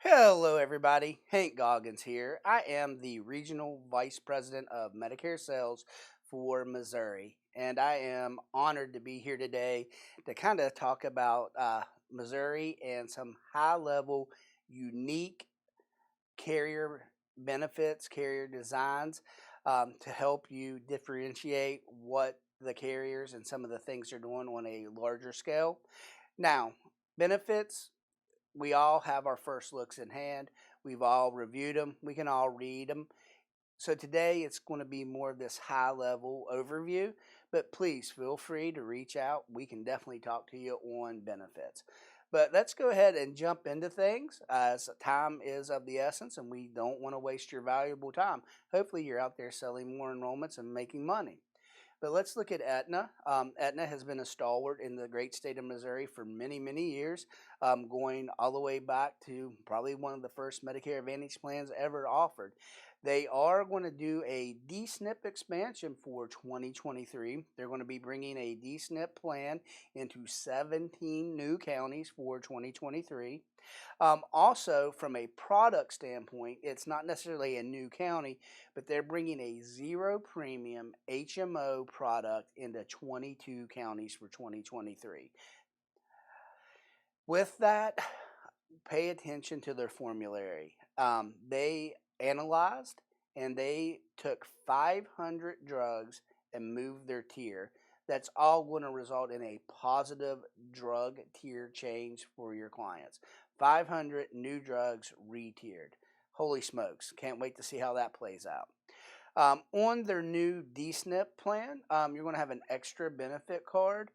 Hello, everybody. Hank Goggins here. I am the Regional Vice President of Medicare Sales for Missouri, and I am honored to be here today to kind of talk about Missouri and some high level, unique carrier benefits, carrier designs to help you differentiate what the carriers and some of the things they're doing on a larger scale. Now, benefits, we all have our first looks in hand. We've all reviewed them. We can all read them. So today it's going to be more of this high level overview, but please feel free to reach out. We can definitely talk to you on benefits. But let's go ahead and jump into things as time is of the essence and we don't want to waste your valuable time. Hopefully, you're out there selling more enrollments and making money. But let's look at Aetna. Aetna has been a stalwart in the great state of Missouri for many, many years, going all the way back to probably one of the first Medicare Advantage plans ever offered. They are going to do a DSNP expansion for 2023. They're going to be bringing a DSNP plan into 17 new counties for 2023. Also, from a product standpoint, it's not necessarily a new county, but they're bringing a zero premium HMO product into 22 counties for 2023. With that, pay attention to their formulary. They analyzed and they took 500 drugs and moved their tier. That's all going to result in a positive drug tier change for your clients. 500 new drugs re-tiered. Holy smokes, can't wait to see how that plays out. On their new DSNP plan, you're going to have an extra benefit card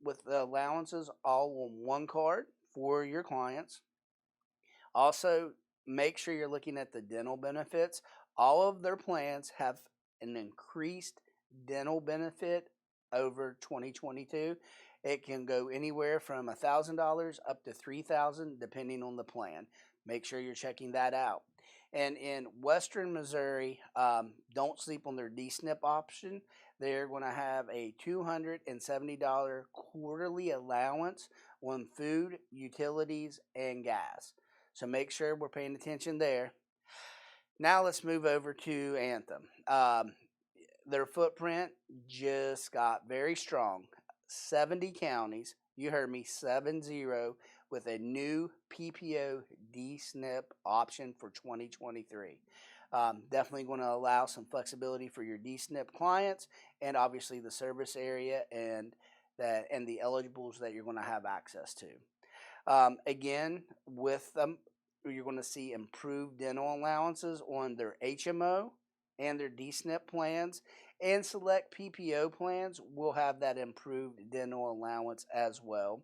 with the allowances all on one card for your clients. Also, make sure you're looking at the dental benefits. All of their plans have an increased dental benefit over 2022. It can go anywhere from $1,000 up to $3,000 depending on the plan. Make sure you're checking that out. And in Western Missouri, don't sleep on their DSNP option. They're going to have a $270 quarterly allowance on food, utilities, and gas. So make sure we're paying attention there. Now let's move over to Anthem. Their footprint just got very strong. 70 counties, you heard me, 7-0, with a new PPO DSNP option for 2023. Definitely going to allow some flexibility for your DSNP clients and obviously the service area and the eligibles that you're going to have access to. Again, with them, you're going to see improved dental allowances on their HMO and their DSNP plans, and select PPO plans will have that improved dental allowance as well.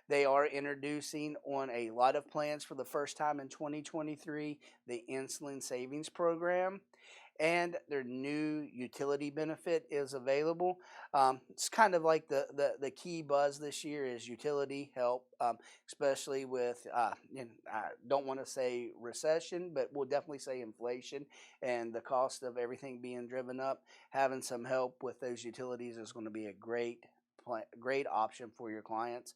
They are introducing on a lot of plans for the first time in 2023 the insulin savings program, and their new utility benefit is available. It's kind of like the key buzz this year is utility help, especially with, I don't want to say recession, but we'll definitely say inflation and the cost of everything being driven up. Having some help with those utilities is going to be a great option for your clients.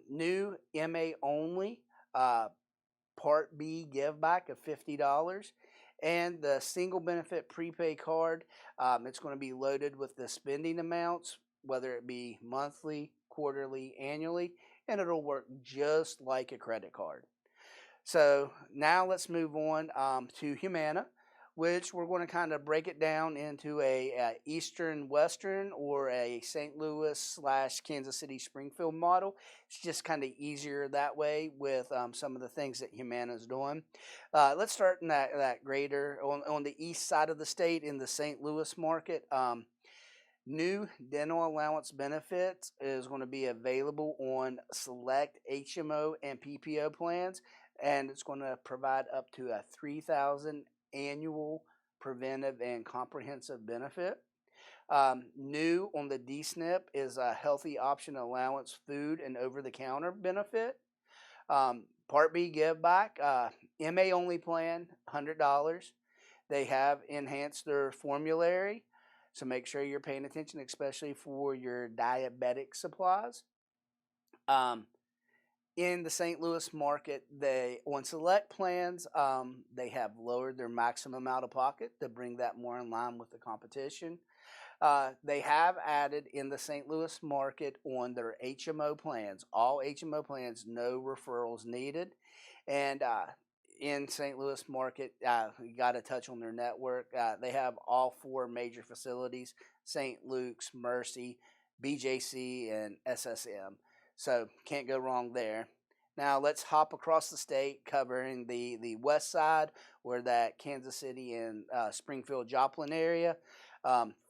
New MA only Part B give back of $50 and the single benefit prepaid card. It's going to be loaded with the spending amounts, whether it be monthly, quarterly, annually, and it'll work just like a credit card. So now let's move on to Humana, which we're going to kind of break it down into a Eastern Western or a St. Louis / Kansas City Springfield model. It's just kind of easier that way with some of the things that Humana is doing. Let's start in that greater on the east side of the state in the St. Louis market. New dental allowance benefits is going to be available on select HMO and PPO plans, and it's going to provide up to a $3,000 annual preventive and comprehensive benefit. New on the DSNP is a healthy option allowance food and over-the-counter benefit. Part B give back, MA only plan, $100. They have enhanced their formulary, so make sure you're paying attention, especially for your diabetic supplies. in the St. Louis market, they on select plans, they have lowered their maximum out of pocket to bring that more in line with the competition. They have added in the St. Louis market on their HMO plans, all HMO plans, no referrals needed. And in St. Louis market, you got to touch on their network. They have all four major facilities: St. Luke's, Mercy, BJC, and SSM. So can't go wrong there. Now let's hop across the state, covering the west side, where that Kansas City and Springfield Joplin area.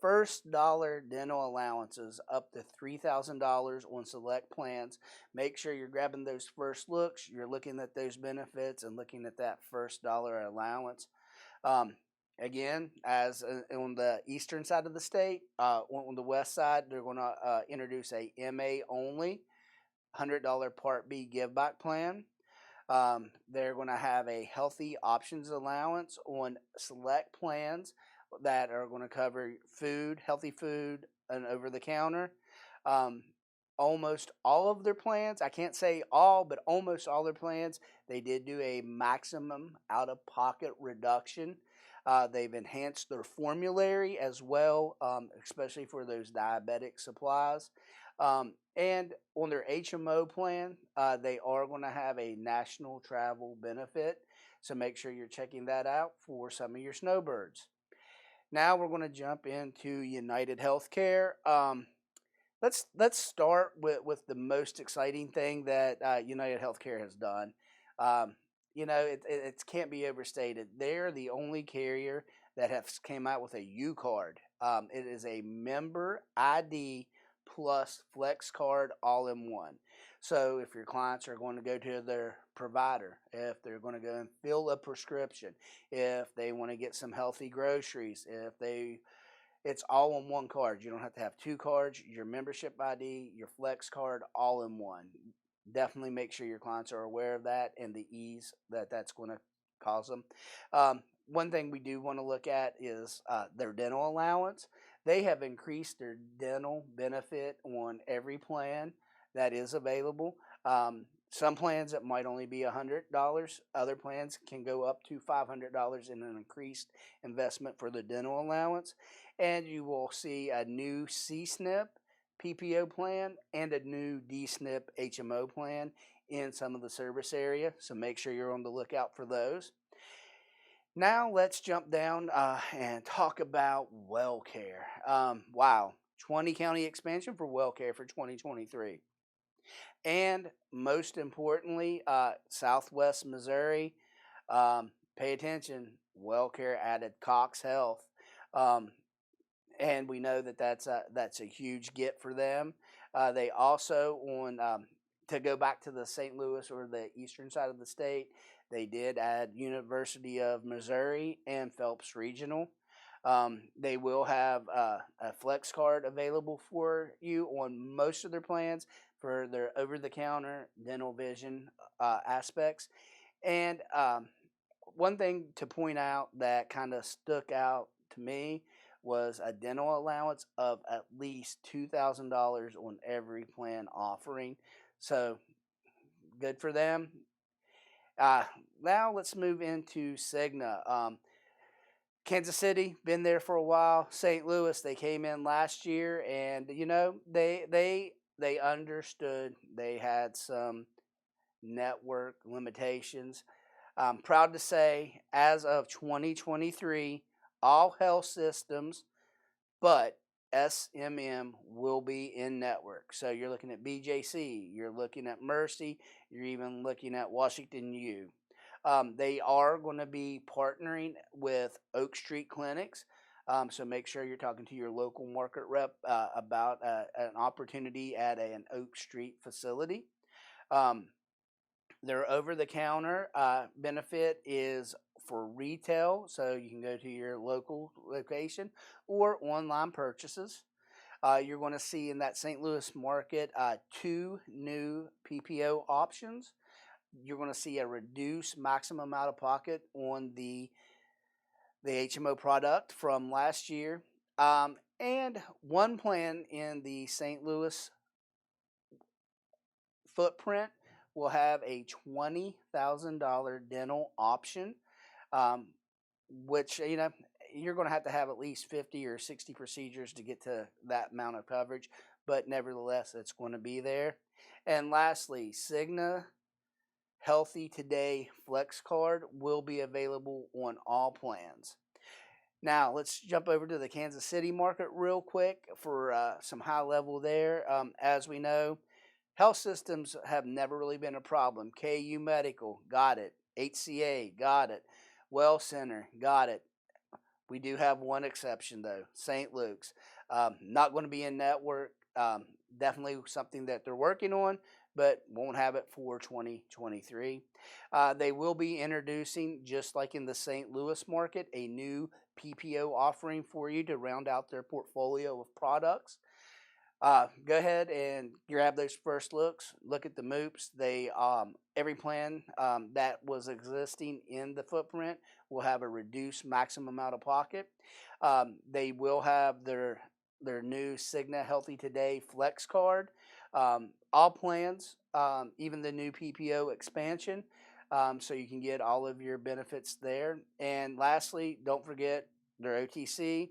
First dollar dental allowances up to $3,000 on select plans. Make sure you're grabbing those first looks. You're looking at those benefits and looking at that first dollar allowance. Um, Again, as on the eastern side of the state, on the west side, they're going to introduce a MA only $100 Part B give back plan. They're going to have a healthy options allowance on select plans that are going to cover food, healthy food, and over the counter. Um, Almost all of their plans, I can't say all, but almost all their plans, they did do a maximum out of pocket reduction. They've enhanced their formulary as well, especially for those diabetic supplies. And on their HMO plan, they are going to have a national travel benefit. So make sure you're checking that out for some of your snowbirds. Now we're going to jump into United Healthcare. Let's start with the most exciting thing that United Healthcare has done. Um, it can't be overstated. They're the only carrier that has came out with a U card. It is a member ID plus flex card all in one. So if your clients are going to go to their provider, if they're going to go and fill a prescription, if they want to get some healthy groceries, if they it's all on one card. You don't have to have two cards, your membership ID, your flex card, all in one. Definitely make sure your clients are aware of that and the ease that that's going to cause them. One thing we do want to look at is their dental allowance. They have increased their dental benefit on every plan that is available. Some plans it might only be $100. Other plans can go up to $500 in an increased investment for the dental allowance. And you will see a new C-SNP PPO plan and a new D-SNP HMO plan in some of the service area. So make sure you're on the lookout for those. Now let's jump down and talk about WellCare. Wow, 20 county expansion for WellCare for 2023. And most importantly, Southwest Missouri, pay attention, WellCare added Cox Health. And we know that that's a huge get for them. They also to go back to the St. Louis or the eastern side of the state, they did add University of Missouri and Phelps Regional. They will have a flex card available for you on most of their plans for their over-the-counter dental vision aspects. And one thing to point out that kind of stuck out to me was a dental allowance of at least $2,000 on every plan offering. So good for them. Now let's move into Cigna. Kansas City, been there for a while. St. Louis, they came in last year, and they understood they had some network limitations. I'm proud to say, as of 2023, all health systems but SMM will be in network. So you're looking at BJC, you're looking at Mercy, you're even looking at Washington U. They are going to be partnering with Oak Street Clinics. So make sure you're talking to your local market rep about an opportunity at an Oak Street facility. Their over-the-counter benefit is for retail, so you can go to your local location or online purchases. You're going to see in that St. Louis market 2 new PPO options. You're going to see a reduced maximum out of pocket on the HMO product from last year. And one plan in the St. Louis footprint will have a $20,000 dental option, um, which, you're going to have at least 50 or 60 procedures to get to that amount of coverage, but nevertheless, it's going to be there. And lastly, Cigna Healthy Today Flex Card will be available on all plans. Now, let's jump over to the Kansas City market real quick for some high level there. As we know, health systems have never really been a problem. KU Medical, got it. HCA, got it. Well Center, got it. We do have one exception, though, St. Luke's. Not going to be in network. Definitely something that they're working on, but won't have it for 2023. They will be introducing, just like in the St. Louis market, a new PPO offering for you to round out their portfolio of products. Go ahead and grab those first looks. Look at the MOOPs. They every plan that was existing in the footprint will have a reduced maximum out of pocket. They will have their new Cigna Healthy Today Flex Card. All plans, even the new PPO expansion, so you can get all of your benefits there. And lastly, don't forget their OTC,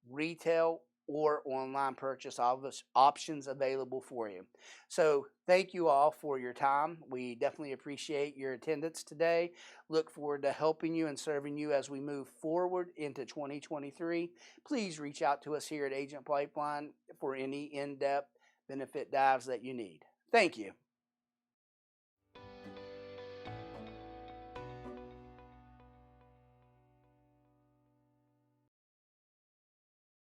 retail, or online purchase options available for you. So thank you all for your time. We definitely appreciate your attendance today. Look forward to helping you and serving you as we move forward into 2023. Please reach out to us here at Agent Pipeline for any in-depth benefit dives that you need. Thank you.